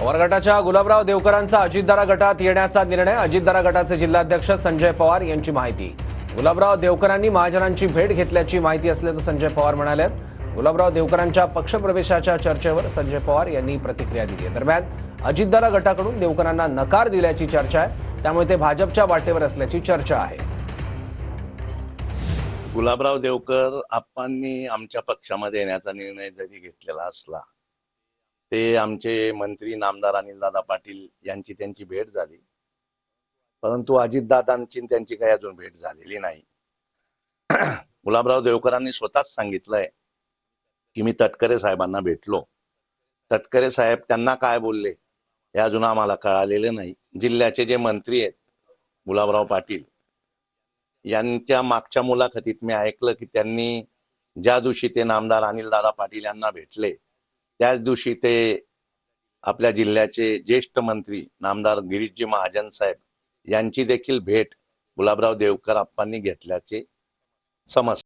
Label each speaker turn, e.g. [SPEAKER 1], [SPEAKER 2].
[SPEAKER 1] पवार गटाच्या गुलाबराव देवकरांचा अजितदादा गटात येण्याचा निर्णय. अजितदादा गटाचे जिल्हाध्यक्ष संजय पवार यांची माहिती. गुलाबराव देवकरांनी महाजनांची भेट घेतल्याची माहिती असल्याचं संजय पवार म्हणाले. गुलाबराव देवकरांच्या पक्षप्रवेशाच्या चर्चेवर संजय पवार यांनी प्रतिक्रिया दिली आहे. दरम्यान अजितदादा गटाकडून देवकरांना नकार दिल्याची चर्चा आहे, त्यामुळे ते भाजपच्या वाटेवर असल्याची चर्चा आहे.
[SPEAKER 2] गुलाबराव देवकर आप्पांनी आमच्या पक्षामध्ये येण्याचा निर्णय जरी घेतलेला असला, ते आमचे मंत्री नामदार अनिलदादा पाटील यांची त्यांची भेट झाली, परंतु अजितदादांची त्यांची काही अजून भेट झालेली नाही. गुलाबराव देवकरांनी स्वतःच सांगितलंय की मी तटकरे साहेबांना भेटलो. तटकरे साहेब त्यांना काय बोलले हे अजून आम्हाला कळालेले नाही. जिल्ह्याचे जे मंत्री आहेत गुलाबराव पाटील यांच्या मागच्या मुलाखतीत मी ऐकलं की त्यांनी ज्या दिवशी ते नामदार अनिलदादा पाटील यांना भेटले त्याच दिवशी ते आपल्या जिल्ह्याचे ज्येष्ठ मंत्री नामदार गिरीशजी महाजन साहेब यांची देखील भेट गुलाबराव देवकर आप्पांनी घेतल्याचे समजते.